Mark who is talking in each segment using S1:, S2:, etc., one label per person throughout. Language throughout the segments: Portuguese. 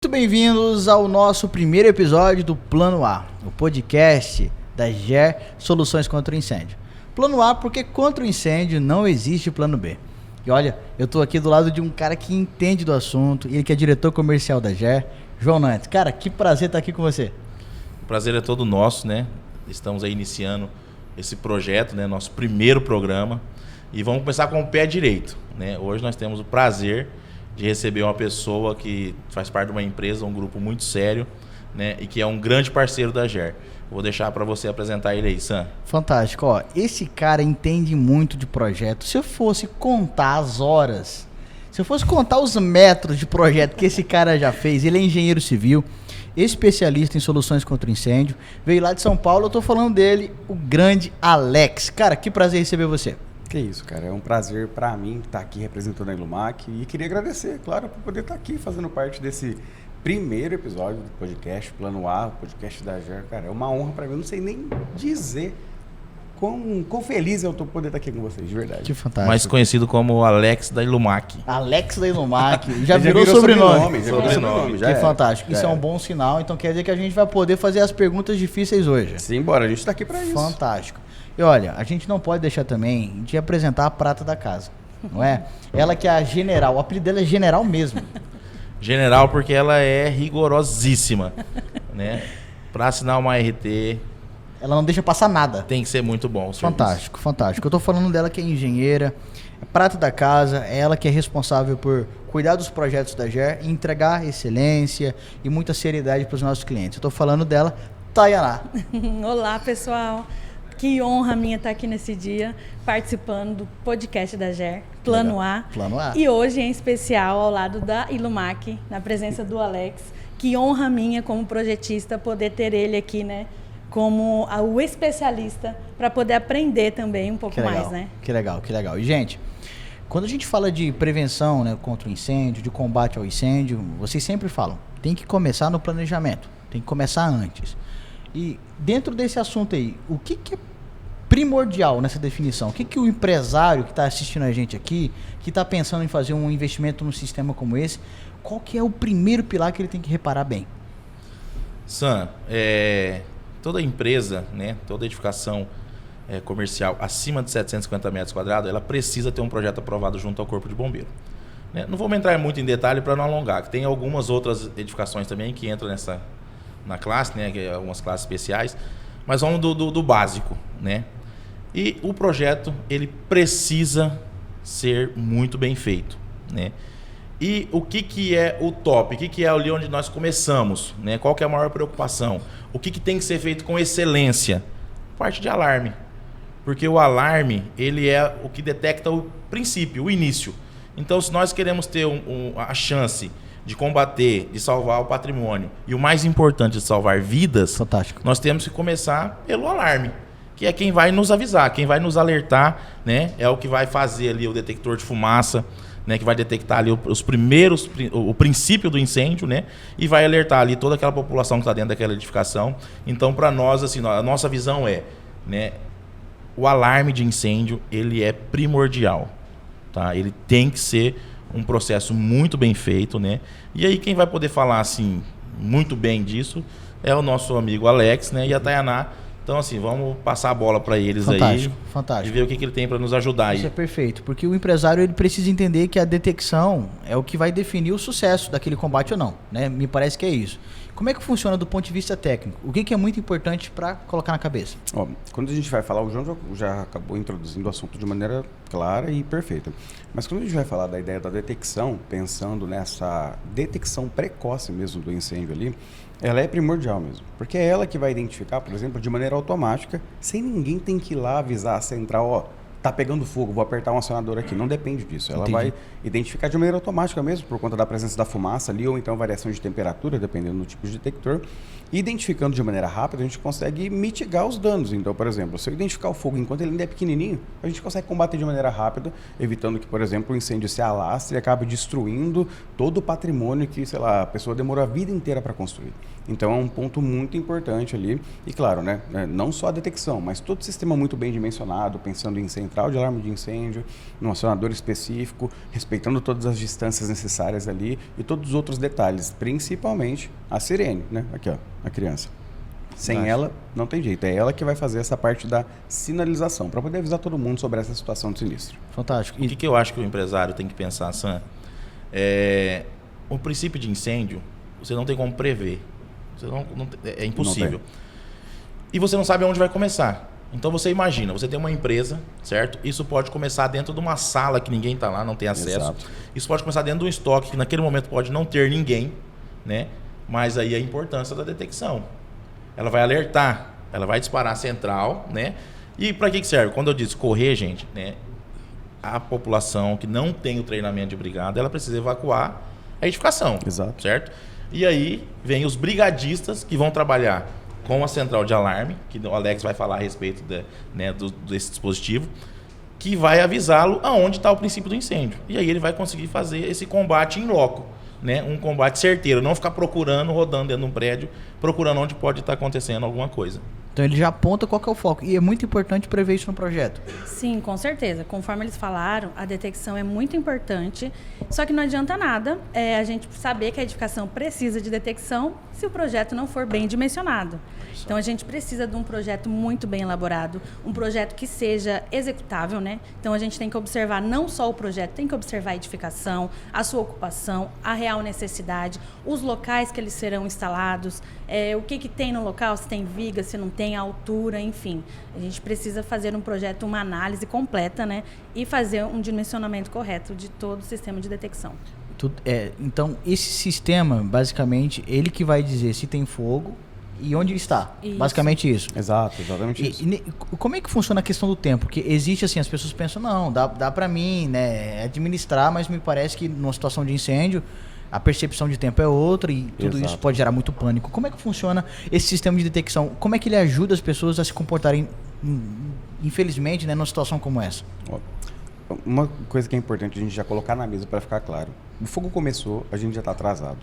S1: Muito bem-vindos ao nosso primeiro episódio do Plano A, o podcast da GER Soluções contra o Incêndio. Plano A porque contra o incêndio não existe plano B. E olha, eu tô aqui do lado de um cara que entende do assunto, ele que é diretor comercial da GER, João Nantes. Cara, que prazer estar aqui com você.
S2: O prazer é todo nosso, né? Estamos aí iniciando esse projeto, né? Nosso primeiro programa. E vamos começar com o pé direito, né? Hoje nós temos o prazer de receber uma pessoa que faz parte de uma empresa, um grupo muito sério, né? E que é um grande parceiro da GER. Vou deixar para você apresentar ele aí, Sam.
S1: Fantástico. Ó, esse cara entende muito de projeto. Se eu fosse contar as horas, se eu fosse contar os metros de projeto que esse cara já fez, ele é engenheiro civil, especialista em soluções contra incêndio, veio lá de São Paulo, eu tô falando dele, o grande Alex. Cara, que prazer receber você.
S3: Que isso, cara. É um prazer para mim estar aqui representando a Ilumac e queria agradecer, claro, por poder estar aqui fazendo parte desse primeiro episódio do podcast Plano A, o podcast da GER. Cara, é uma honra para mim, eu não sei nem dizer quão feliz eu tô por poder estar aqui com vocês, de verdade.
S1: Que fantástico.
S2: Mais conhecido como Alex da Ilumac.
S1: Alex da Ilumac. Já virou sobrenome.
S3: Já
S1: que fantástico. Isso é um bom sinal, então quer dizer que a gente vai poder fazer as perguntas difíceis hoje.
S3: Simbora, a gente tá aqui para isso.
S1: Fantástico. E olha, a gente não pode deixar também de apresentar a prata da casa, não é? Ela que é a general, o apelido dela é general mesmo.
S2: General porque ela é rigorosíssima, né? Para assinar uma RT...
S1: Ela não deixa passar nada.
S2: Tem que ser muito bom o serviço.
S1: Fantástico, fantástico. Eu tô falando dela que é engenheira, é prata da casa, é ela que é responsável por cuidar dos projetos da GER e entregar excelência e muita seriedade para os nossos clientes. Eu tô falando dela, Tayaná.
S4: Olá, pessoal. Que honra minha estar aqui nesse dia, participando do podcast da GER, Plano A.
S1: Plano A.
S4: E hoje, em especial, ao lado da Ilumac, na presença do Alex. Que honra minha, como projetista, poder ter ele aqui, né? Como o especialista, para poder aprender também um pouco mais, né?
S1: Que legal, que legal. E, gente, quando a gente fala de prevenção, né, contra o incêndio, de combate ao incêndio, vocês sempre falam, tem que começar no planejamento, tem que começar antes. E dentro desse assunto aí, o que é primordial nessa definição? O que o empresário que está assistindo a gente aqui, que está pensando em fazer um investimento num sistema como esse, qual que é o primeiro pilar que ele tem que reparar bem?
S2: Sam, toda empresa, né, toda edificação comercial acima de 750 metros quadrados, ela precisa ter um projeto aprovado junto ao Corpo de Bombeiro. Né? Não vou entrar muito em detalhe para não alongar, que tem algumas outras edificações também que entram na classe, né, que é algumas classes especiais, mas vamos do básico, né? E o projeto, ele precisa ser muito bem feito, né? E o que é o top? O que é ali onde nós começamos, né? Qual que é a maior preocupação? O que tem que ser feito com excelência? Parte de alarme. Porque o alarme, ele é o que detecta o princípio, o início. Então, se nós queremos ter a chance de combater, de salvar o patrimônio e o mais importante, de salvar vidas,
S1: fantástico,
S2: nós temos que começar pelo alarme, que é quem vai nos avisar, quem vai nos alertar, né? É o que vai fazer ali o detector de fumaça, né? Que vai detectar ali o princípio do incêndio, né? E vai alertar ali toda aquela população que está dentro daquela edificação. Então, para nós, assim, a nossa visão é, né? O alarme de incêndio, ele é primordial, tá? Ele tem que ser um processo muito bem feito, né? E aí quem vai poder falar assim muito bem disso é o nosso amigo Alex, né? E a Tayaná. Então assim, vamos passar a bola para eles
S1: fantástico,
S2: aí,
S1: fantástico.
S2: E ver o que ele tem para nos ajudar aí.
S1: Isso é perfeito, porque o empresário ele precisa entender que a detecção é o que vai definir o sucesso daquele combate ou não, né? Me parece que é isso. Como é que funciona do ponto de vista técnico? O que é muito importante para colocar na cabeça?
S3: Ó, quando a gente vai falar, o João já acabou introduzindo o assunto de maneira clara e perfeita. Mas quando a gente vai falar da ideia da detecção, pensando nessa detecção precoce mesmo do incêndio ali, ela é primordial mesmo. Porque é ela que vai identificar, por exemplo, de maneira automática, sem ninguém ter que ir lá avisar a central, ó, tá pegando fogo, vou apertar um acionador aqui. Não depende disso. Ela vai identificar de maneira automática mesmo, por conta da presença da fumaça ali, ou então variação de temperatura, dependendo do tipo de detector. E identificando de maneira rápida, a gente consegue mitigar os danos. Então, por exemplo, se eu identificar o fogo enquanto ele ainda é pequenininho, a gente consegue combater de maneira rápida, evitando que, por exemplo, o incêndio se alastre e acabe destruindo todo o patrimônio que, sei lá, a pessoa demorou a vida inteira para construir. Então, é um ponto muito importante ali. E, claro, né, não só a detecção, mas todo o sistema muito bem dimensionado, pensando em incêndio central de alarme de incêndio, num acionador específico, respeitando todas as distâncias necessárias ali e todos os outros detalhes, principalmente a sirene, né? Aqui, ó, a criança. Sem ela, não tem jeito. É ela que vai fazer essa parte da sinalização, para poder avisar todo mundo sobre essa situação de sinistro.
S1: Fantástico.
S2: O que eu acho que o empresário tem que pensar, Sam? O princípio de incêndio, você não tem como prever. É impossível. E você não sabe onde vai começar. Então você imagina, você tem uma empresa, certo? Isso pode começar dentro de uma sala que ninguém está lá, não tem acesso.
S3: Exato.
S2: Isso pode começar dentro de um estoque que naquele momento pode não ter ninguém, né? Mas aí a importância da detecção. Ela vai alertar, ela vai disparar a central, né? E para que serve? Quando eu disse correr, gente, né? A população que não tem o treinamento de brigada, ela precisa evacuar a edificação.
S3: Exato.
S2: Certo? E aí vem os brigadistas que vão trabalhar com a central de alarme, que o Alex vai falar a respeito desse dispositivo, que vai avisá-lo aonde está o princípio do incêndio. E aí ele vai conseguir fazer esse combate em loco. Né, um combate certeiro, não ficar procurando, rodando dentro de um prédio, procurando onde pode estar acontecendo alguma coisa.
S1: Então ele já aponta qual que é o foco. E é muito importante prever isso no projeto.
S4: Sim, com certeza. Conforme eles falaram, a detecção é muito importante, só que não adianta nada a gente saber que a edificação precisa de detecção se o projeto não for bem dimensionado. Então a gente precisa de um projeto muito bem elaborado, um projeto que seja executável, né? Então a gente tem que observar não só o projeto, tem que observar a edificação, a sua ocupação, a real necessidade, os locais que eles serão instalados, o que tem no local, se tem viga, se não tem, a altura, enfim. A gente precisa fazer um projeto, uma análise completa, né? E fazer um dimensionamento correto de todo o sistema de detecção.
S1: Então esse sistema, basicamente, ele que vai dizer se tem fogo e onde ele está.
S4: Isso.
S1: Basicamente isso.
S3: Exato, exatamente isso.
S1: E como é que funciona a questão do tempo? Porque existe assim, as pessoas pensam, não, dá para mim, né, administrar, mas me parece que numa situação de incêndio, a percepção de tempo é outra e tudo
S3: Exato.
S1: isso pode gerar muito pânico. Como é que funciona esse sistema de detecção? Como é que ele ajuda as pessoas a se comportarem, infelizmente, né, numa situação como essa?
S3: Uma coisa que é importante a gente já colocar na mesa para ficar claro. O fogo começou, a gente já está atrasado.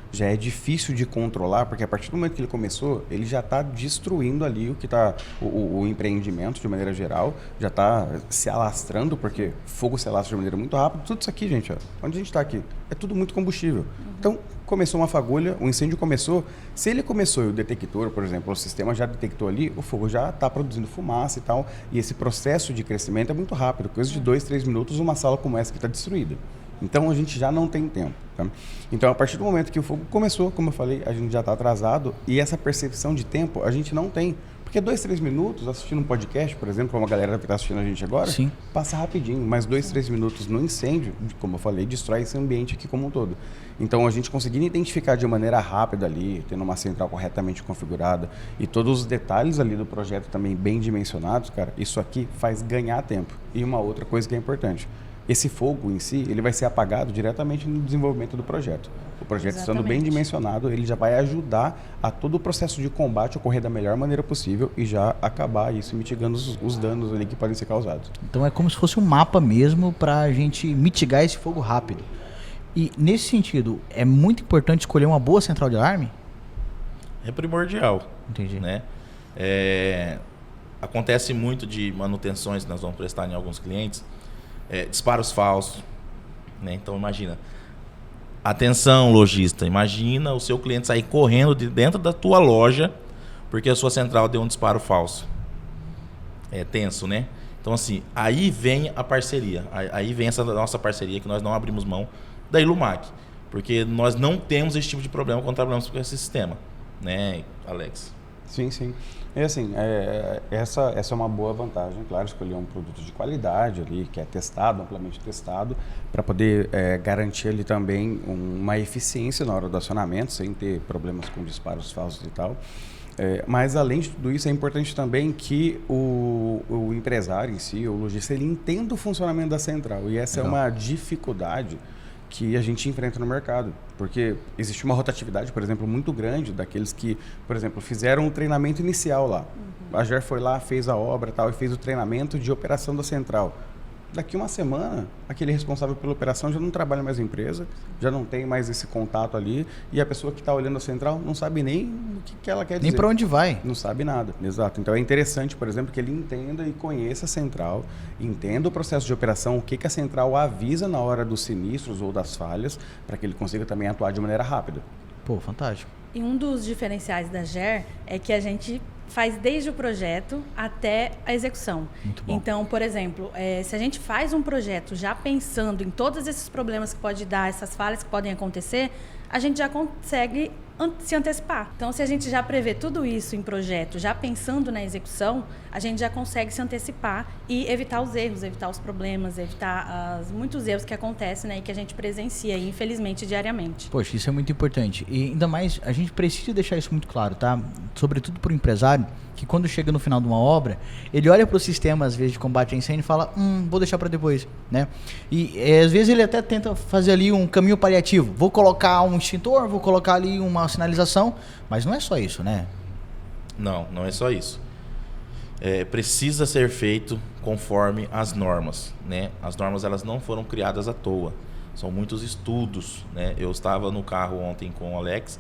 S3: Já é difícil de controlar, porque a partir do momento que ele começou, ele já está destruindo ali o que está o empreendimento de maneira geral, já está se alastrando, porque fogo se alastra de maneira muito rápida. Tudo isso aqui, gente, ó, onde a gente está aqui, é tudo muito combustível. Então, começou uma fagulha, o incêndio começou. Se ele começou e o detector, por exemplo, o sistema já detectou ali, o fogo já está produzindo fumaça e tal, e esse processo de crescimento é muito rápido, coisa de 2, 3 minutos, uma sala como essa que está destruída. Então, a gente já não tem tempo. Tá? Então, a partir do momento que o fogo começou, como eu falei, a gente já está atrasado e essa percepção de tempo a gente não tem. Porque 2, 3 minutos assistindo um podcast, por exemplo, como a galera que está assistindo a gente agora,
S1: Sim.
S3: passa rapidinho. Mas 2, 3 minutos no incêndio, como eu falei, destrói esse ambiente aqui como um todo. Então, a gente conseguindo identificar de maneira rápida ali, tendo uma central corretamente configurada e todos os detalhes ali do projeto também bem dimensionados, cara, isso aqui faz ganhar tempo. E uma outra coisa que é importante. Esse fogo em si, ele vai ser apagado diretamente no desenvolvimento do projeto. O projeto estando bem dimensionado, ele já vai ajudar a todo o processo de combate ocorrer da melhor maneira possível e já acabar isso mitigando os danos ali que podem ser causados.
S1: Então é como se fosse um mapa mesmo para a gente mitigar esse fogo rápido. E nesse sentido, é muito importante escolher uma boa central de alarme?
S2: É primordial.
S1: Entendi.
S2: Né? Acontece muito de manutenções que nós vamos prestar em alguns clientes, disparos falsos, né? Então imagina, atenção lojista, imagina o seu cliente sair correndo de dentro da tua loja porque a sua central deu um disparo falso. É tenso, né? Então assim, aí vem a parceria, aí vem essa nossa parceria que nós não abrimos mão da Ilumac, porque nós não temos esse tipo de problema quando trabalhamos com esse sistema, né, Alex?
S3: Sim, sim. É assim, essa é uma boa vantagem, claro, escolher um produto de qualidade ali, que é testado, amplamente testado, para poder garantir ali também uma eficiência na hora do acionamento, sem ter problemas com disparos falsos e tal. Mas além de tudo isso, é importante também que o empresário em si, o lojista, ele entenda o funcionamento da central. E essa é uma dificuldade que a gente enfrenta no mercado, porque existe uma rotatividade, por exemplo, muito grande daqueles que, por exemplo, fizeram um treinamento inicial lá. A GER foi lá, fez a obra tal, e fez o treinamento de operação da central. Daqui uma semana, aquele responsável pela operação já não trabalha mais na empresa, já não tem mais esse contato ali, e a pessoa que está olhando a central não sabe nem o que ela quer dizer.
S1: Nem para onde vai.
S3: Não sabe nada, exato. Então é interessante, por exemplo, que ele entenda e conheça a central, entenda o processo de operação, o que a central avisa na hora dos sinistros ou das falhas, para que ele consiga também atuar de maneira rápida.
S1: Pô, fantástico.
S4: E um dos diferenciais da GER é que a gente faz desde o projeto até a execução.
S1: Muito bom.
S4: Então, por exemplo, se a gente faz um projeto já pensando em todos esses problemas que pode dar, essas falhas que podem acontecer, a gente já consegue se antecipar. Então, se a gente já prevê tudo isso em projeto, já pensando na execução, a gente já consegue se antecipar e evitar os erros, evitar os problemas, evitar muitos erros que acontecem, né, e que a gente presencia, infelizmente, diariamente.
S1: Poxa, isso é muito importante. E ainda mais, a gente precisa deixar isso muito claro, tá? Sobretudo para o empresário, que quando chega no final de uma obra, ele olha para o sistema, às vezes, de combate a incêndio e fala, vou deixar para depois, né? E às vezes ele até tenta fazer ali um caminho paliativo. Vou colocar um extintor, vou colocar ali uma sinalização, mas não é só isso, né?
S2: Não é só isso. Precisa ser feito conforme as normas, né? As normas, elas não foram criadas à toa. São muitos estudos, né? Eu estava no carro ontem com o Alex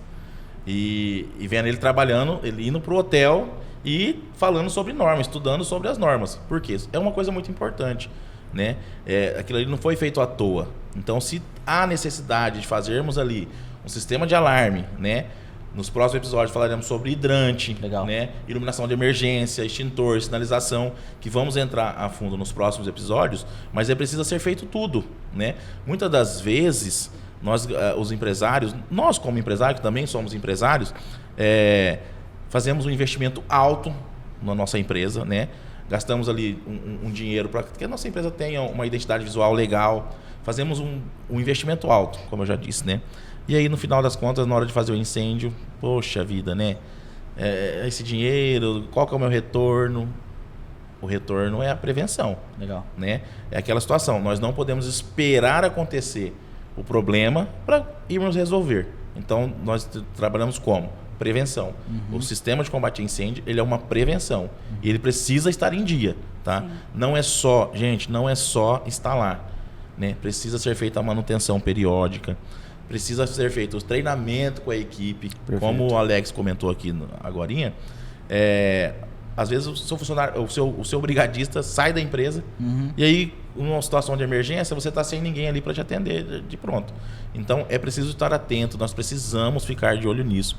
S2: e vendo ele trabalhando, ele indo para o hotel e falando sobre normas, estudando sobre as normas. Por quê? É uma coisa muito importante, né? Aquilo ali não foi feito à toa. Então, se há necessidade de fazermos ali um sistema de alarme, né? Nos próximos episódios falaremos sobre hidrante, né? Iluminação de emergência, extintor, sinalização, que vamos entrar a fundo nos próximos episódios, mas precisa ser feito tudo, né? Muitas das vezes, nós, os empresários, nós como empresários, também somos empresários, fazemos um investimento alto na nossa empresa, né? Gastamos ali um dinheiro para que a nossa empresa tenha uma identidade visual legal, fazemos um investimento alto, como eu já disse, né? E aí, no final das contas, na hora de fazer o incêndio, poxa vida, né? Esse dinheiro, qual que é o meu retorno? O retorno é a prevenção.
S1: Legal.
S2: Né? É aquela situação, nós não podemos esperar acontecer o problema para irmos resolver. Então, nós trabalhamos como? Prevenção. O sistema de combate a incêndio, ele é uma prevenção. E ele precisa estar em dia, tá? Não é só, gente, não é só instalar, né? Precisa ser feita a manutenção periódica. Precisa ser feito o treinamento com a equipe. Perfeito. Como o Alex comentou aqui agorinha, às vezes o seu funcionário, o seu brigadista sai da empresa e aí, numa situação de emergência, você está sem ninguém ali para te atender de pronto. Então, é preciso estar atento, nós precisamos ficar de olho nisso.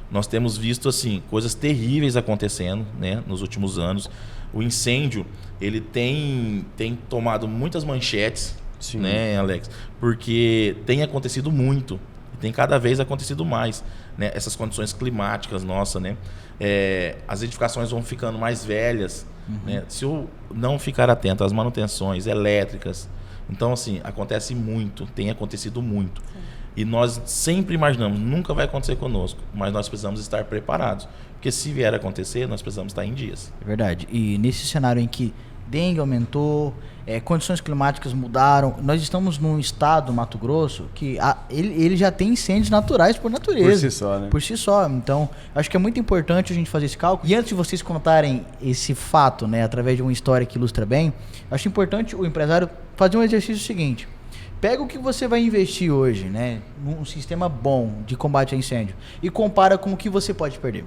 S2: Nós temos visto assim, coisas terríveis acontecendo, né, nos últimos anos. O incêndio, ele tem tomado muitas manchetes. Sim. Né, Alex? Porque tem acontecido muito e tem cada vez acontecido mais, né? Essas condições climáticas nossas, né? As edificações vão ficando mais velhas, né? Se eu não ficar atento às manutenções elétricas, então assim, acontece muito, tem acontecido muito. Sim. E nós sempre imaginamos, nunca vai acontecer conosco, mas nós precisamos estar preparados, porque se vier a acontecer, nós precisamos estar em dias.
S1: É verdade. E nesse cenário em que dengue aumentou, condições climáticas mudaram. Nós estamos num estado, Mato Grosso, que ele já tem incêndios naturais por natureza.
S3: Por si só, né?
S1: Por si só. Então, acho que é muito importante a gente fazer esse cálculo. E antes de vocês contarem esse fato, né, através de uma história que ilustra bem, acho importante o empresário fazer um exercício seguinte. Pega o que você vai investir hoje, né, num sistema bom de combate a incêndio e compara com o que você pode perder.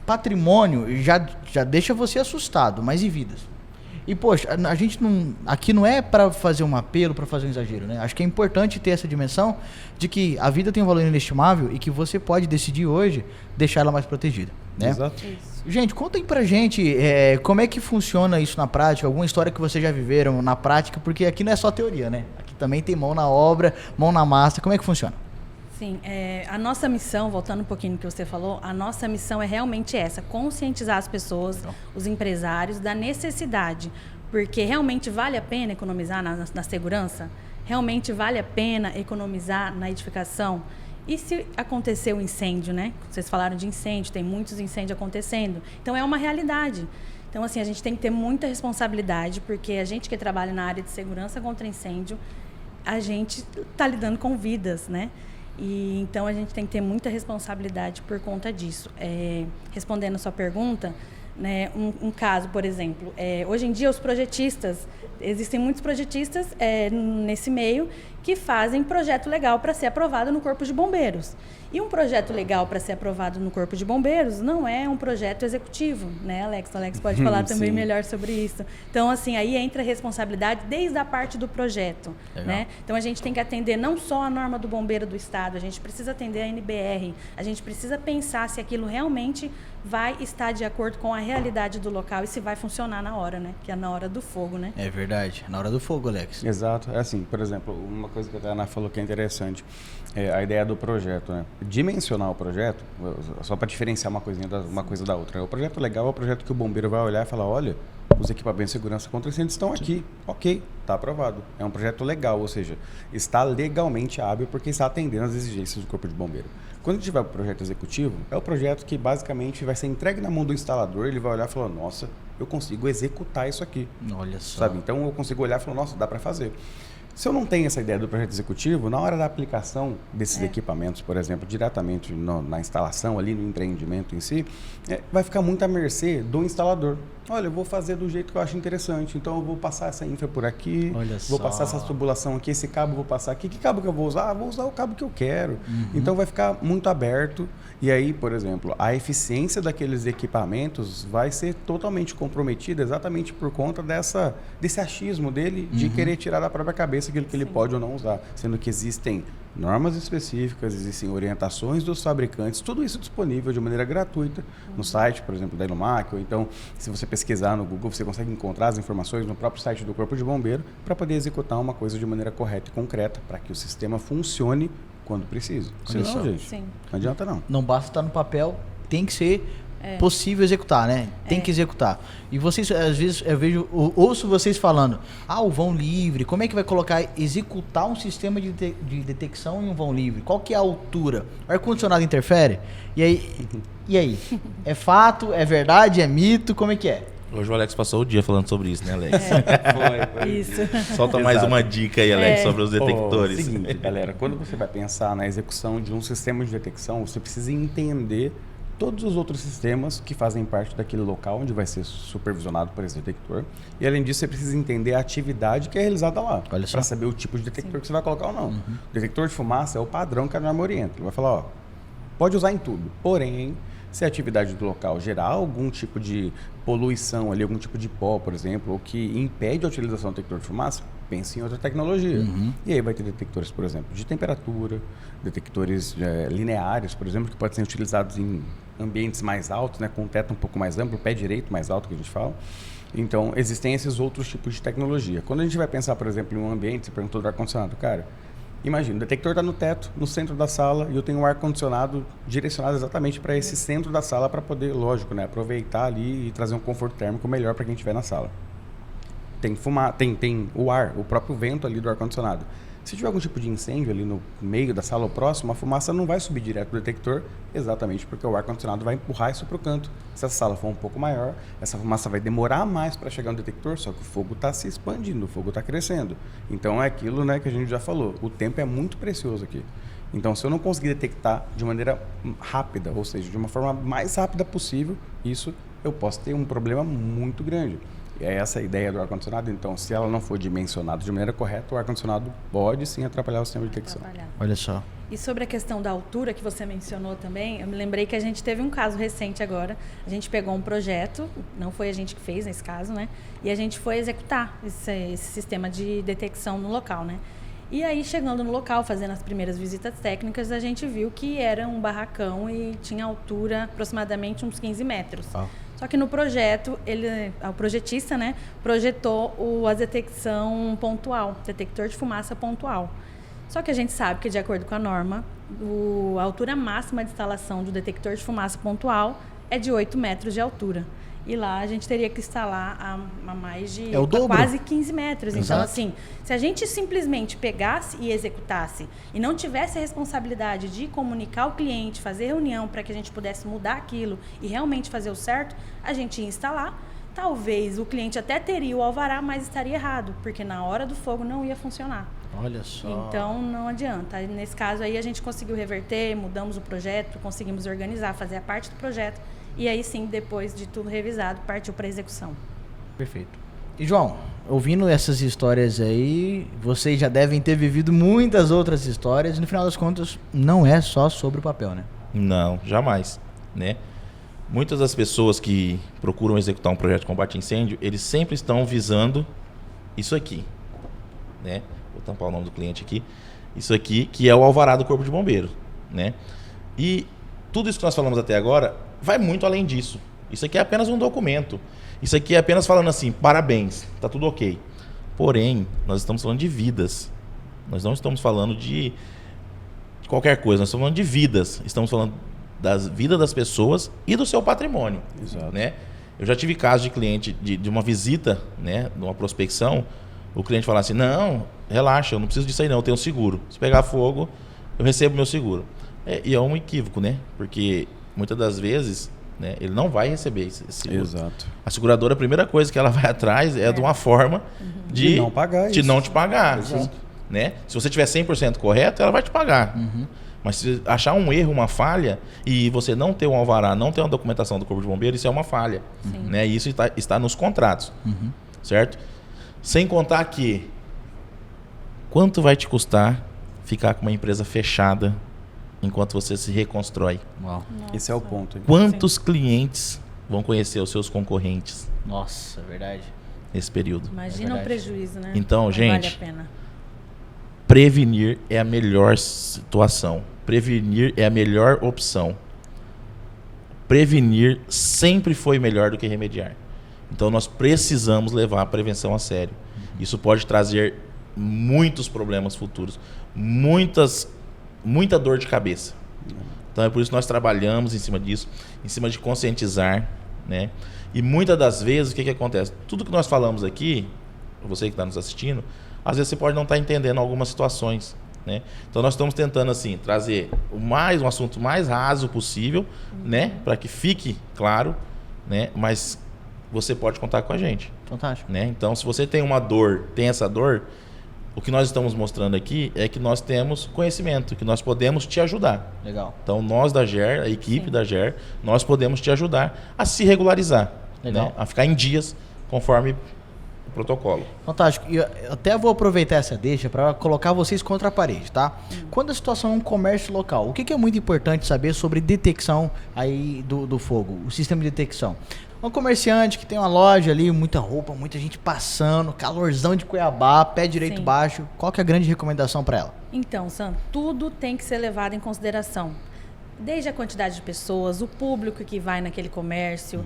S1: Patrimônio já deixa você assustado, mas e vidas? E, poxa, a gente aqui não é para fazer um apelo, para fazer um exagero, né? Acho que é importante ter essa dimensão de que a vida tem um valor inestimável e que você pode decidir hoje deixar ela mais protegida, né?
S3: Exato.
S4: Isso.
S1: Gente, conta aí pra gente como é que funciona isso na prática, alguma história que vocês já viveram na prática, porque aqui não é só teoria, né? Aqui também tem mão na obra, mão na massa. Como é que funciona?
S4: Sim, a nossa missão, voltando um pouquinho no que você falou, a nossa missão é realmente essa, conscientizar as pessoas, os empresários, da necessidade, porque realmente vale a pena economizar na segurança? Realmente vale a pena economizar na edificação? E se acontecer um incêndio, né? Vocês falaram de incêndio, tem muitos incêndios acontecendo, então é uma realidade. Então, assim, a gente tem que ter muita responsabilidade, porque a gente que trabalha na área de segurança contra incêndio, a gente está lidando com vidas, né? E então a gente tem que ter muita responsabilidade por conta disso. Respondendo a sua pergunta, né, um caso, por exemplo, hoje em dia os projetistas, existem muitos projetistas nesse meio que fazem projeto legal para ser aprovado no Corpo de Bombeiros. E um projeto legal para ser aprovado no Corpo de Bombeiros não é um projeto executivo, né, Alex? O Alex pode falar também melhor sobre isso. Então, assim, aí entra a responsabilidade desde a parte do projeto, né? Então, a gente tem que atender não só a norma do bombeiro do Estado, a gente precisa atender a NBR, a gente precisa pensar se aquilo realmente vai estar de acordo com a realidade do local e se vai funcionar na hora, né? Que é na hora do fogo, né?
S1: É verdade, na hora do fogo, Alex.
S3: Exato. É assim, por exemplo, uma coisa que a Ana falou que é interessante, a ideia do projeto, né? Dimensionar o projeto, só para diferenciar uma coisa da outra. O projeto legal é o projeto que o bombeiro vai olhar e falar, olha, os equipamentos de segurança contra incêndio estão aqui. Ok, está aprovado. É um projeto legal, ou seja, está legalmente hábil porque está atendendo às exigências do Corpo de Bombeiro. Quando a gente vai para o projeto executivo, é o projeto que basicamente vai ser entregue na mão do instalador, ele vai olhar e falar, nossa, eu consigo executar isso aqui.
S1: Olha só.
S3: Sabe? Então eu consigo olhar e falar, nossa, dá para fazer. Se eu não tenho essa ideia do projeto executivo, na hora da aplicação desses equipamentos, por exemplo, diretamente na instalação, ali no empreendimento em si, vai ficar muito à mercê do instalador. Olha, eu vou fazer do jeito que eu acho interessante, então eu vou passar essa infra por aqui, vou passar essa tubulação aqui, esse cabo eu vou passar aqui. Que cabo que eu vou usar? Vou usar o cabo que eu quero. Então vai ficar muito aberto e aí, por exemplo, a eficiência daqueles equipamentos vai ser totalmente comprometida exatamente por conta desse achismo dele de querer tirar da própria cabeça aquilo que ele pode ou não usar, sendo que existem normas específicas, existem orientações dos fabricantes, tudo isso disponível de maneira gratuita no site, por exemplo, da Ilumac, ou então, se você pesquisar no Google, você consegue encontrar as informações no próprio site do Corpo de Bombeiro para poder executar uma coisa de maneira correta e concreta, para que o sistema funcione quando precisa. Senão, gente, não adianta não.
S1: Não basta estar no papel, tem que ser possível executar, né? Tem que executar. E vocês, às vezes, ouço vocês falando, o vão livre, como é que vai executar um sistema de detecção em um vão livre? Qual que é a altura? O ar-condicionado interfere? E aí? É fato? É verdade? É mito? Como é que é?
S2: Hoje o Alex passou o dia falando sobre isso, né, Alex?
S3: Foi.
S4: Isso.
S2: Solta mais uma dica aí, Alex, sobre os detectores.
S3: Seguinte, galera, quando você vai pensar na execução de um sistema de detecção, você precisa entender todos os outros sistemas que fazem parte daquele local onde vai ser supervisionado por esse detector. E além disso, você precisa entender a atividade que é realizada lá, para saber o tipo de detector que você vai colocar ou não. O detector de fumaça é o padrão que a norma orienta. Ele vai falar, pode usar em tudo, porém, se a atividade do local gerar algum tipo de poluição, ali, algum tipo de pó, por exemplo, ou que impede a utilização do detector de fumaça, pense em outra tecnologia. E aí vai ter detectores, por exemplo, de temperatura, detectores lineares, por exemplo, que podem ser utilizados em ambientes mais altos, né, com um teto um pouco mais amplo, pé direito mais alto que a gente fala. Então, existem esses outros tipos de tecnologia. Quando a gente vai pensar, por exemplo, em um ambiente, você perguntou do ar-condicionado, cara, imagina, o detector está no teto, no centro da sala, e eu tenho um ar-condicionado direcionado exatamente para esse centro da sala para poder, lógico, né, aproveitar ali e trazer um conforto térmico melhor para quem estiver na sala. Tem o ar, o próprio vento ali do ar-condicionado. Se tiver algum tipo de incêndio ali no meio da sala ou próximo, a fumaça não vai subir direto do detector, exatamente porque o ar-condicionado vai empurrar isso para o canto. Se a sala for um pouco maior, essa fumaça vai demorar mais para chegar no detector, só que o fogo está se expandindo, o fogo está crescendo. Então é aquilo, né, que a gente já falou, o tempo é muito precioso aqui. Então, se eu não conseguir detectar de maneira rápida, ou seja, de uma forma mais rápida possível, eu posso ter um problema muito grande. E é essa a ideia do ar-condicionado. Então, se ela não for dimensionada de maneira correta, o ar-condicionado pode sim atrapalhar o sistema de detecção.
S1: Olha só.
S4: E sobre a questão da altura que você mencionou também, eu me lembrei que a gente teve um caso recente agora. A gente pegou um projeto, não foi a gente que fez nesse caso, né? E a gente foi executar esse sistema de detecção no local, né? E aí, chegando no local, fazendo as primeiras visitas técnicas, a gente viu que era um barracão e tinha altura aproximadamente uns 15 metros. Só que no projeto, o projetista, né, projetou a detecção pontual, detector de fumaça pontual. Só que a gente sabe que, de acordo com a norma, a altura máxima de instalação do detector de fumaça pontual é de 8 metros de altura. E lá a gente teria que instalar a mais de quase 15 metros.
S1: Exato.
S4: Então, assim, se a gente simplesmente pegasse e executasse e não tivesse a responsabilidade de comunicar ao cliente, fazer reunião para que a gente pudesse mudar aquilo e realmente fazer o certo, a gente ia instalar. Talvez o cliente até teria o alvará, mas estaria errado, porque na hora do fogo não ia funcionar.
S1: Olha só.
S4: Então não adianta. Nesse caso aí a gente conseguiu reverter, mudamos o projeto, conseguimos organizar, fazer a parte do projeto e aí sim, depois de tudo revisado, partiu para execução.
S1: Perfeito. E João, ouvindo essas histórias aí, vocês já devem ter vivido muitas outras histórias e no final das contas não é só sobre o papel, né?
S2: Não, jamais, né? Muitas das pessoas que procuram executar um projeto de combate a incêndio, eles sempre estão visando isso aqui, né? Vou tampar o nome do cliente aqui. Isso aqui, que é o alvará do Corpo de Bombeiros, né? E tudo isso que nós falamos até agora vai muito além disso. Isso aqui é apenas um documento. Isso aqui é apenas falando assim, parabéns, tá tudo ok. Porém, nós estamos falando de vidas. Nós não estamos falando de qualquer coisa, nós estamos falando de vidas. Estamos falando das vidas das pessoas e do seu patrimônio.
S3: Exato.
S2: Né? Eu já tive casos de cliente, de uma visita, né, de uma prospecção, o cliente falar assim, não, relaxa, eu não preciso disso aí não, eu tenho seguro. Se pegar fogo, eu recebo meu seguro. E é um equívoco, né? Porque muitas das vezes, né, ele não vai receber esse seguro.
S3: Exato.
S2: A seguradora, a primeira coisa que ela vai atrás é de uma forma de
S3: não pagar
S2: de
S3: isso.
S2: não te pagar.
S3: Exato.
S2: Né? Se você tiver 100% correto, ela vai te pagar. Mas se achar um erro, uma falha, e você não ter um alvará, não ter uma documentação do Corpo de Bombeiros, isso é uma falha. Né? E isso está nos contratos. Certo? Sem contar que quanto vai te custar ficar com uma empresa fechada enquanto você se reconstrói?
S1: Uau.
S3: Esse é o ponto. Hein?
S2: Quantos clientes vão conhecer os seus concorrentes
S1: Nossa, é verdade.
S2: nesse período?
S4: Imagina o
S1: verdade.
S4: prejuízo, né?
S2: Então,
S4: Não
S2: gente,
S4: vale a pena.
S2: prevenir é a melhor situação. Prevenir é a melhor opção. Prevenir sempre foi melhor do que remediar. Então nós precisamos levar a prevenção a sério. Isso pode trazer muitos problemas futuros, muita dor de cabeça. Então é por isso que nós trabalhamos em cima disso, em cima de conscientizar, né? E muitas das vezes o que acontece? Tudo que nós falamos aqui, você que está nos assistindo, às vezes você pode não estar entendendo algumas situações, né? Então nós estamos tentando assim trazer um assunto mais raso possível, né? Para que fique claro, né? Mas você pode contar com a gente,
S1: Fantástico.
S2: né? Então se você tem uma dor, tem essa dor, o que nós estamos mostrando aqui é que nós temos conhecimento, que nós podemos te ajudar.
S1: Legal.
S2: Então nós da GER, a equipe
S4: Sim.
S2: da GER, nós podemos te ajudar a se regularizar,
S1: Legal.
S2: né? A ficar em dias conforme o protocolo.
S1: Fantástico. E eu até vou aproveitar essa deixa para colocar vocês contra a parede, tá? Quando a situação é um comércio local, o que é muito importante saber sobre detecção aí do fogo, o sistema de detecção? Um comerciante que tem uma loja ali, muita roupa, muita gente passando, calorzão de Cuiabá, pé direito
S4: Sim.
S1: baixo, qual que é a grande recomendação para ela?
S4: Então, Sam, tudo tem que ser levado em consideração. Desde a quantidade de pessoas, o público que vai naquele comércio,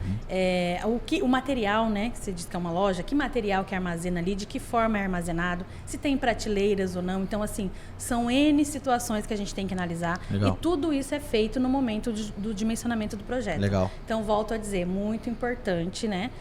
S4: o material, né, que você diz que é uma loja, que material que armazena ali, de que forma é armazenado, se tem prateleiras ou não. Então, assim, são N situações que a gente tem que analisar.
S1: Legal.
S4: E tudo isso é feito no momento do dimensionamento do projeto.
S1: Legal.
S4: Então, volto a dizer, muito importante, né,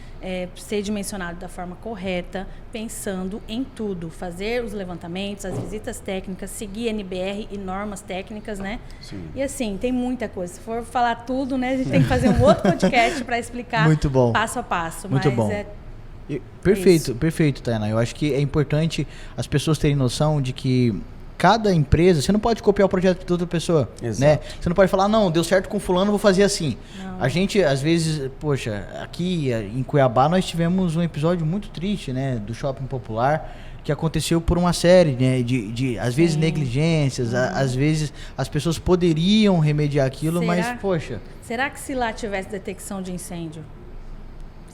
S4: ser dimensionado da forma correta, pensando em tudo, fazer os levantamentos, as visitas técnicas, seguir NBR e normas técnicas, né?
S3: Sim.
S4: E assim, tem muita coisa. Se for falar tudo, né, a gente tem que fazer um outro podcast para explicar
S1: Muito bom.
S4: passo a passo.
S1: Muito
S4: mas
S1: bom. Perfeito, Tainá. Eu acho que é importante as pessoas terem noção de que cada empresa, você não pode copiar o projeto de outra pessoa,
S3: Exato.
S1: né? Você não pode falar, não, deu certo com fulano, vou fazer assim.
S4: Não.
S1: A gente, às vezes, poxa, aqui em Cuiabá nós tivemos um episódio muito triste, né, do Shopping Popular, que aconteceu por uma série, né, de às vezes
S4: Sim.
S1: negligências, às vezes as pessoas poderiam remediar aquilo,
S4: Será?
S1: mas, poxa,
S4: Será que se lá tivesse detecção de incêndio,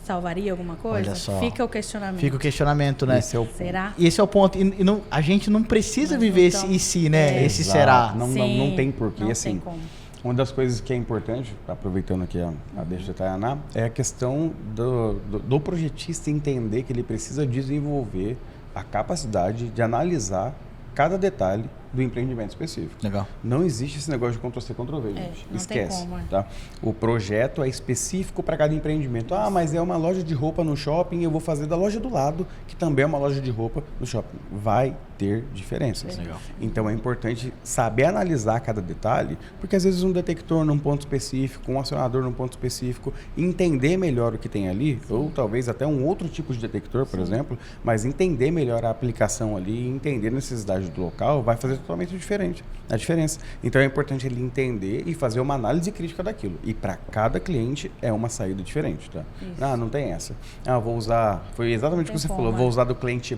S4: salvaria alguma coisa?
S1: Olha só.
S4: Fica o questionamento.
S1: fica o questionamento, né?
S3: Esse é o
S4: Será?
S1: E esse é o ponto. E não, a gente não precisa
S4: Nós
S1: viver
S4: não
S1: esse
S4: tamo-
S1: e se, né?
S4: É.
S1: Esse
S3: Exato.
S1: será.
S3: Não
S4: Sim,
S3: tem porquê,
S4: não
S3: assim.
S4: tem como.
S3: Uma das coisas que é importante, aproveitando aqui a deixa da Tayaná, é a questão do projetista entender que ele precisa desenvolver a capacidade de analisar cada detalhe do empreendimento específico.
S1: Legal.
S3: Não existe esse negócio de Ctrl-C, Ctrl-V, gente.
S4: não
S3: Esquece.
S4: tem como,
S3: Tá? O projeto é específico para cada empreendimento. Ah, mas é uma loja de roupa no shopping, eu vou fazer da loja do lado, que também é uma loja de roupa no shopping. Vai ter diferenças.
S1: Legal.
S3: Então é importante saber analisar cada detalhe, porque às vezes um detector num ponto específico, um acionador num ponto específico, entender melhor o que tem ali, ou talvez até um outro tipo de detector, por exemplo, mas entender melhor a aplicação ali, entender a necessidade do local, vai fazer totalmente diferente a diferença. Então é importante ele entender e fazer uma análise crítica daquilo. E para cada cliente é uma saída diferente, tá? Não tem essa. Vou usar, foi exatamente o que você falou, vou usar do cliente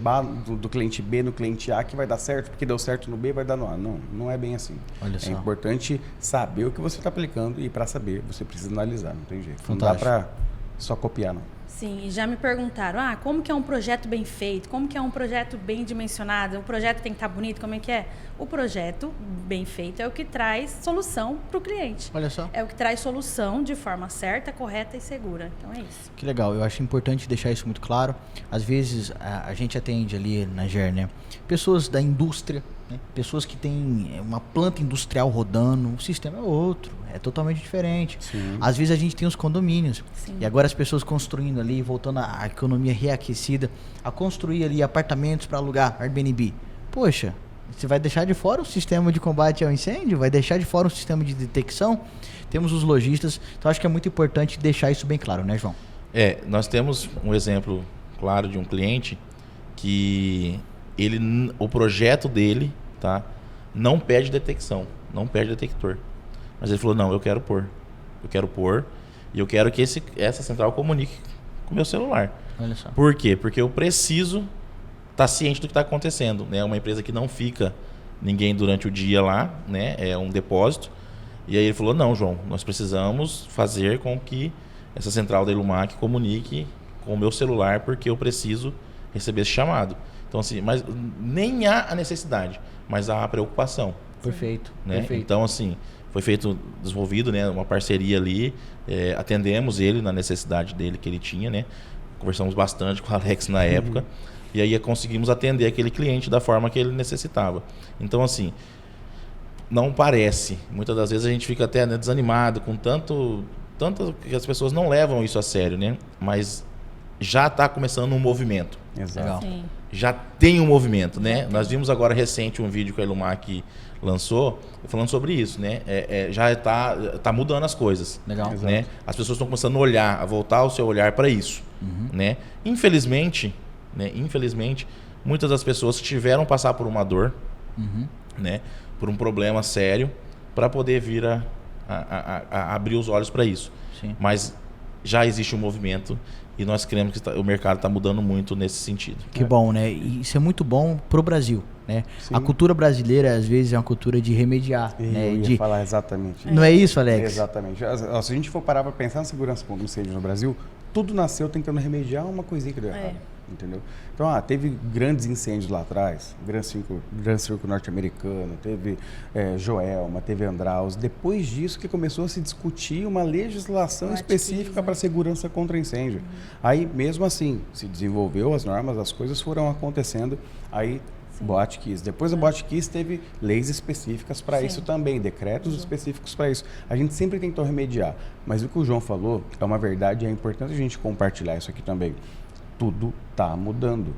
S3: B no cliente A que vai dar certo, porque deu certo no B, vai dar no A. Não é bem assim.
S1: Olha só.
S3: É importante saber o que você está aplicando e para saber você precisa analisar, não tem jeito.
S1: Fantástico.
S3: Não dá para só copiar, não.
S4: Sim, e já me perguntaram, como que é um projeto bem feito? Como que é um projeto bem dimensionado? O projeto tem que estar bonito? Como é que é? O projeto bem feito é o que traz solução para o cliente.
S1: Olha só.
S4: É o que traz solução de forma certa, correta e segura. Então é isso.
S1: Que legal, eu acho importante deixar isso muito claro. Às vezes a gente atende ali na GER, né? Pessoas da indústria, né? Pessoas que têm uma planta industrial rodando, o sistema é outro, é totalmente diferente.
S3: Sim.
S1: Às vezes a gente tem os condomínios.
S4: Sim.
S1: E agora as pessoas construindo ali, voltando à economia reaquecida, a construir ali apartamentos para alugar, Airbnb. Poxa, você vai deixar de fora o sistema de combate ao incêndio? Vai deixar de fora o sistema de detecção? Temos os lojistas, então acho que é muito importante deixar isso bem claro, né, João?
S2: Nós temos um exemplo claro de um cliente que o projeto dele, tá, não pede detecção, não pede detector. Mas ele falou, não, eu quero pôr e eu quero que essa central comunique com o meu celular.
S1: Olha só.
S2: Por quê? Porque eu preciso estar ciente do que está acontecendo, né? Uma empresa que não fica ninguém durante o dia lá, né? É um depósito. E aí ele falou, não, João, nós precisamos fazer com que essa central da Ilumac comunique com o meu celular, porque eu preciso receber esse chamado. Então, assim, mas nem há a necessidade, mas há a preocupação.
S1: Perfeito,
S2: Né?
S1: perfeito.
S2: Então, assim, foi desenvolvido, né, uma parceria ali, atendemos ele na necessidade dele que ele tinha, né? Conversamos bastante com o Alex na época, e aí conseguimos atender aquele cliente da forma que ele necessitava. Então, assim, não parece. Muitas das vezes a gente fica até, né, desanimado com tanto que as pessoas não levam isso a sério, né? Mas já está começando um movimento.
S3: Exato.
S4: Sim.
S2: Já tem um movimento, né? Nós vimos agora recente um vídeo que a Ilumac lançou falando sobre isso, né? Já está mudando as coisas.
S1: Legal.
S2: Né? As pessoas estão começando a olhar, a voltar o seu olhar para isso. Né? Infelizmente, muitas das pessoas tiveram que passar por uma dor, né? Por um problema sério, para poder vir a abrir os olhos para isso.
S1: Sim.
S2: Mas já existe um movimento e nós cremos que o mercado está mudando muito nesse sentido.
S1: Que bom, né? E isso é muito bom pro Brasil, né?
S3: Sim.
S1: A cultura brasileira, às vezes, é uma cultura de remediar, né?
S3: Eu ia falar exatamente.
S1: Não é isso, Alex?
S3: Exatamente. Se a gente for parar para pensar na segurança contra incêndio no Brasil, tudo nasceu tentando remediar uma coisinha que deu errado. Entendeu? Então, teve grandes incêndios lá atrás, Grande Circo Norte-Americano, teve Joelma, teve Andraus. Depois disso que começou a se discutir uma legislação específica para segurança contra incêndio. Aí, mesmo assim, se desenvolveu as normas, as coisas foram acontecendo, aí Boate Kiss. Depois da Boate Kiss teve leis específicas para isso também, decretos específicos para isso. A gente sempre tentou remediar, mas o que o João falou é uma verdade e é importante a gente compartilhar isso aqui também. Tudo está mudando.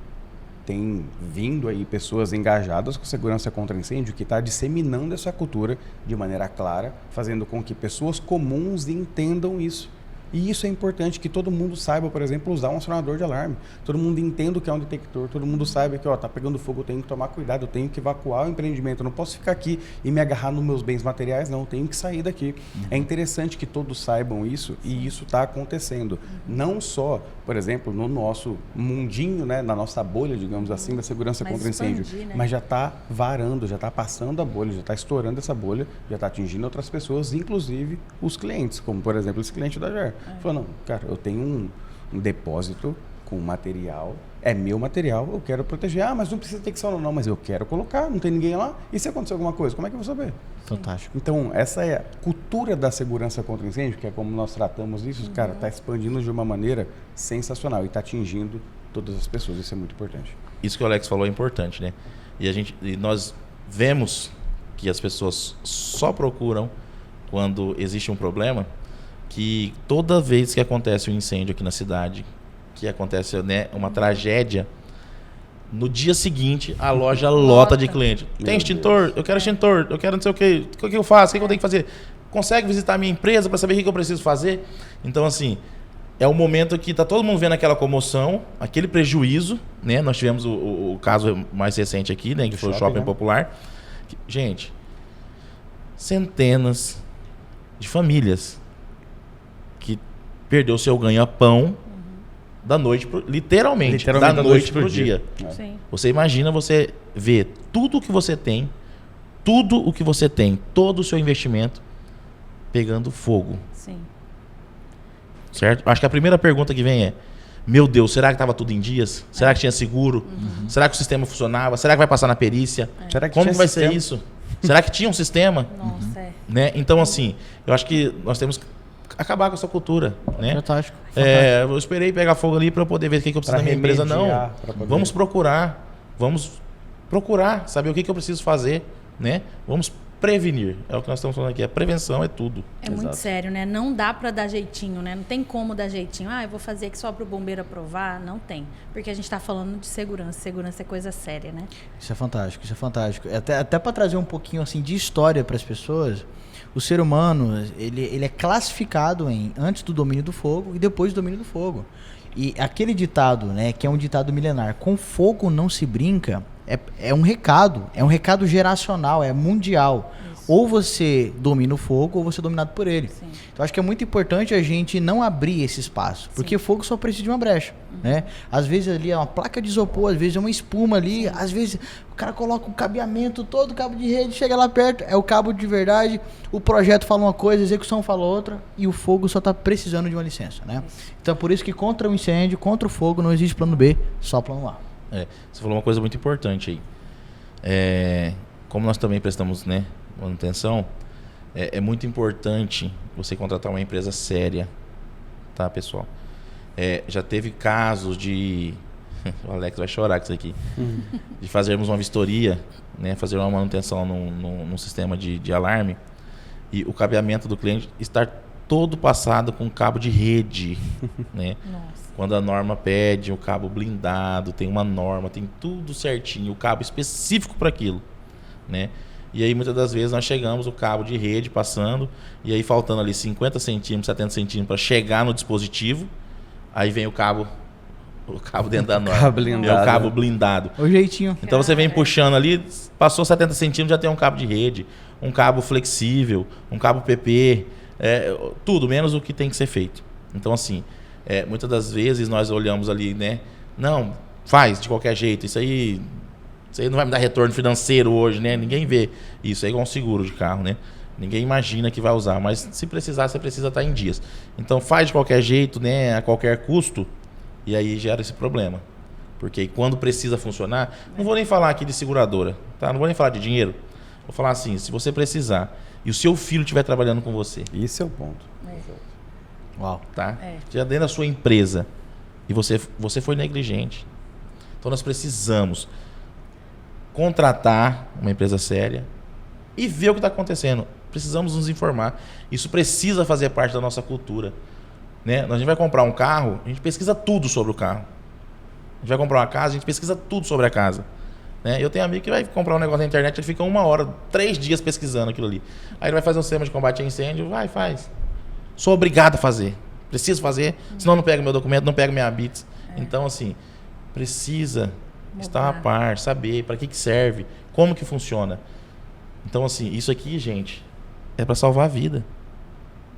S3: Tem vindo aí pessoas engajadas com segurança contra incêndio que está disseminando essa cultura de maneira clara, fazendo com que pessoas comuns entendam isso. E isso é importante, que todo mundo saiba, por exemplo, usar um acionador de alarme. Todo mundo entenda o que é um detector, todo mundo saiba que está pegando fogo, eu tenho que tomar cuidado, eu tenho que evacuar o empreendimento, eu não posso ficar aqui e me agarrar nos meus bens materiais, não, eu tenho que sair daqui. É interessante que todos saibam isso e isso está acontecendo. Não só, por exemplo, no nosso mundinho, né, na nossa bolha, digamos assim, da segurança contra incêndio,
S4: né?
S3: mas já está varando, já está passando a bolha, já está estourando essa bolha, já está atingindo outras pessoas, inclusive os clientes, como por exemplo esse cliente da GER. Falou, não, cara, eu tenho um depósito com material, é meu material, eu quero proteger. Mas não precisa ter que não, mas eu quero colocar, não tem ninguém lá. E se acontecer alguma coisa, como é que eu vou saber?
S1: Fantástico.
S3: Então, essa é a cultura da segurança contra incêndio, que é como nós tratamos isso, cara, está expandindo de uma maneira sensacional e está atingindo todas as pessoas, isso é muito importante.
S2: Isso que o Alex falou é importante, né? E nós vemos que as pessoas só procuram quando existe um problema, que toda vez que acontece um incêndio aqui na cidade, que acontece, né, uma tragédia, No dia seguinte, a loja lota de cliente.
S3: Meu
S2: Tem extintor? Eu quero extintor. Eu quero não sei o quê. O que eu faço? O que eu tenho que fazer? Consegue visitar a minha empresa para saber o que eu preciso fazer? Então, assim, é o momento que tá todo mundo vendo aquela comoção, aquele prejuízo, né? Nós tivemos o caso mais recente aqui, né? Que foi o Shopping Popular. Gente, centenas de famílias que perdeu seu ganha-pão da noite pro, literalmente da noite pro dia.
S4: Sim.
S2: Você imagina você ver tudo o que você tem, todo o seu investimento pegando fogo.
S4: Sim.
S2: Certo? Acho que a primeira pergunta que vem é: meu Deus, será que estava tudo em dias? Será que tinha seguro? Será que o sistema funcionava? Será que vai passar na perícia?
S3: Será que
S2: Como
S3: tinha
S2: vai
S3: sistema?
S2: ser isso? Será que tinha um sistema?
S4: Nossa, é.
S2: Né? Então, assim, eu acho que nós temos que acabar com essa cultura, né?
S1: Fantástico.
S2: Eu esperei pegar fogo ali para eu poder ver o que eu preciso
S3: Pra
S2: da minha empresa. Não,
S3: remediar, pra poder-
S2: vamos procurar saber o que eu preciso fazer, né? Vamos prevenir. É o que nós estamos falando aqui. A prevenção é tudo.
S4: É muito sério, né? Não dá pra dar jeitinho, né? Não tem como dar jeitinho. Eu vou fazer aqui só pro bombeiro aprovar. Não tem. Porque a gente tá falando de segurança. Segurança é coisa séria, né?
S1: Isso é fantástico, isso é fantástico. Até para trazer um pouquinho assim de história para as pessoas, o ser humano ele é classificado em antes do domínio do fogo e depois do domínio do fogo. E aquele ditado, né, que é um ditado milenar, com fogo não se brinca, é um recado geracional, é mundial.
S4: Isso.
S1: Ou você domina o fogo ou você é dominado por ele.
S4: Sim.
S1: Então acho que é muito importante a gente não abrir esse espaço, porque fogo só precisa de uma brecha, né? Às vezes ali é uma placa de isopor, às vezes é uma espuma ali, às vezes o cara coloca um cabeamento todo, cabo de rede, chega lá perto, é o cabo de verdade, o projeto fala uma coisa, a execução fala outra, e o fogo só está precisando de uma licença, né? Então por isso que contra o incêndio, contra o fogo, não existe plano B, só plano A.
S2: Você falou uma coisa muito importante aí. Como nós também prestamos, né, manutenção, é muito importante você contratar uma empresa séria, tá, pessoal? Já teve casos de... O Alex vai chorar com isso aqui. De fazermos uma vistoria, né, fazer uma manutenção num sistema de alarme e o cabeamento do cliente estar todo passado com cabo de rede, né?
S4: Nossa.
S2: Quando a norma pede o cabo blindado, tem uma norma, tem tudo certinho, o cabo específico para aquilo, né? E aí muitas das vezes nós chegamos o cabo de rede passando e aí faltando ali 50 centímetros, 70 centímetros para chegar no dispositivo, aí vem o cabo dentro da norma.
S3: Cabo blindado.
S2: É o cabo blindado.
S1: O jeitinho.
S2: Então você vem puxando ali, passou 70 centímetros, já tem um cabo de rede, um cabo flexível, um cabo PP, tudo menos o que tem que ser feito. Então assim, muitas das vezes nós olhamos ali, né? Não, faz de qualquer jeito, isso aí não vai me dar retorno financeiro hoje, né? Ninguém vê isso, é igual um seguro de carro, né? Ninguém imagina que vai usar, mas se precisar, você precisa estar em dias. Então faz de qualquer jeito, né? A qualquer custo, e aí gera esse problema. Porque quando precisa funcionar, não vou nem falar aqui de seguradora, tá? Não vou nem falar de dinheiro. Vou falar assim, se você precisar e o seu filho estiver trabalhando com você,
S3: Esse é o ponto.
S1: Uau.
S2: tá? Já dentro da sua empresa e você foi negligente. Então nós precisamos contratar uma empresa séria e ver o que está acontecendo. Precisamos nos informar. Isso precisa fazer parte da nossa cultura, né? A gente vai comprar um carro, a gente pesquisa tudo sobre o carro. A gente vai comprar uma casa, a gente pesquisa tudo sobre a casa, né? Eu tenho amigo que vai comprar um negócio na internet, ele fica 1 hora, 3 dias pesquisando aquilo ali. Aí ele vai fazer um sistema de combate a incêndio, faz. Sou obrigado a fazer. Preciso fazer, senão não pego meu documento, não pego minha BITS. Então, assim, precisa estar a par, saber para que serve, como que funciona. Então, assim, isso aqui, gente, é para salvar a vida,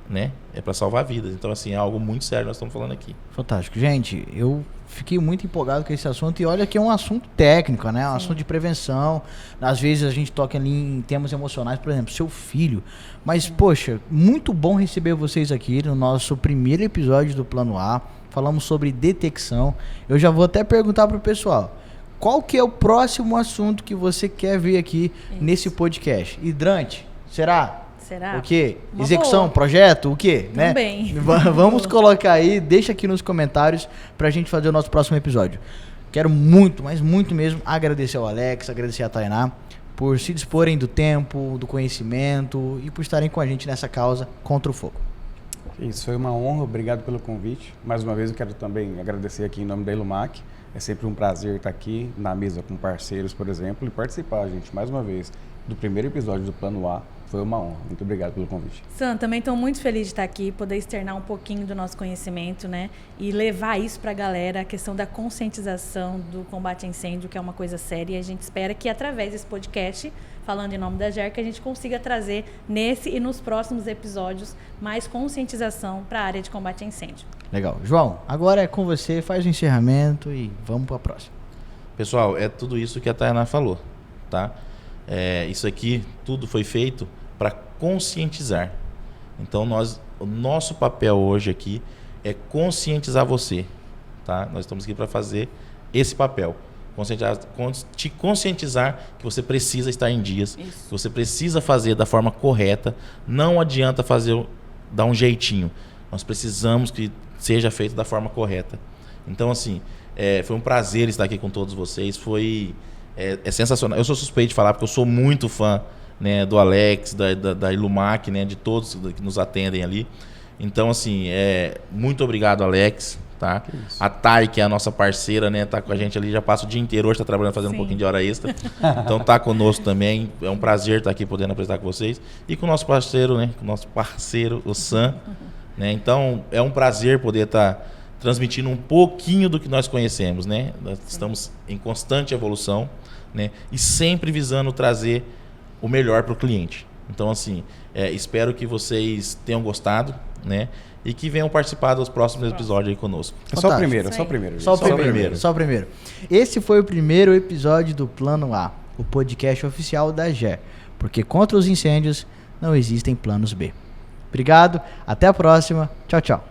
S2: né? É para salvar vidas. Então, assim, é algo muito sério que nós estamos falando aqui.
S1: Fantástico. Gente, eu fiquei muito empolgado com esse assunto e olha que é um assunto técnico, né? Um assunto de prevenção. Às vezes a gente toca ali em temas emocionais, por exemplo, seu filho. Mas, poxa, muito bom receber vocês aqui no nosso primeiro episódio do Plano A. Falamos sobre detecção. Eu já vou até perguntar pro pessoal, qual que é o próximo assunto que você quer ver aqui nesse podcast? Hidrante, será?
S4: Será?
S1: O quê?
S4: Uma
S1: Execução,
S4: boa.
S1: projeto, o quê?
S4: Também.
S1: Né? Vamos colocar aí, deixa aqui nos comentários pra gente fazer o nosso próximo episódio. Quero muito, mas muito mesmo, agradecer ao Alex, agradecer a Tainá por se disporem do tempo, do conhecimento e por estarem com a gente nessa causa contra o fogo.
S3: Isso foi uma honra, obrigado pelo convite. Mais uma vez eu quero também agradecer aqui em nome da Ilumac. É sempre um prazer estar aqui na mesa com parceiros, por exemplo, e participar, gente, mais uma vez, do primeiro episódio do Plano A. Foi uma honra. Muito obrigado pelo convite.
S4: Sam, também estou muito feliz de estar aqui, poder externar um pouquinho do nosso conhecimento, né? E levar isso para a galera, a questão da conscientização do combate a incêndio, que é uma coisa séria. E a gente espera que, através desse podcast, falando em nome da GER, que a gente consiga trazer nesse e nos próximos episódios mais conscientização para a área de combate a incêndio.
S1: Legal. João, agora é com você, faz o encerramento e vamos para a próxima.
S2: Pessoal, é tudo isso que a Tainá falou, tá? Isso aqui, tudo foi feito para conscientizar. Então, o nosso papel hoje aqui é conscientizar você, tá? Nós estamos aqui para fazer esse papel. Te conscientizar que você precisa estar em dias,
S4: Isso.
S2: que você precisa fazer da forma correta. Não adianta dar um jeitinho. Nós precisamos que seja feito da forma correta. Então, assim, foi um prazer estar aqui com todos vocês. Foi sensacional. Eu sou suspeito de falar porque eu sou muito fã, né, do Alex, da Ilumac, né, de todos que nos atendem ali. Então, assim, muito obrigado, Alex. Tá? A Thay, que é a nossa parceira, né, tá com a gente ali, já passa o dia inteiro, hoje está trabalhando, fazendo um pouquinho de hora extra. Então tá conosco também. É um prazer estar aqui podendo apresentar com vocês. E com o nosso parceiro, né, o Sam. Né? Então é um prazer poder estar transmitindo um pouquinho do que nós conhecemos, né? Nós estamos em constante evolução, né? E sempre visando trazer o melhor para o cliente. Então, assim, espero que vocês tenham gostado, né? E que venham participar dos próximos episódios aí conosco.
S3: Só o primeiro, gente.
S1: Só o primeiro. Esse foi o primeiro episódio do Plano A, o podcast oficial da GER, porque contra os incêndios não existem planos B. Obrigado, até a próxima. Tchau, tchau.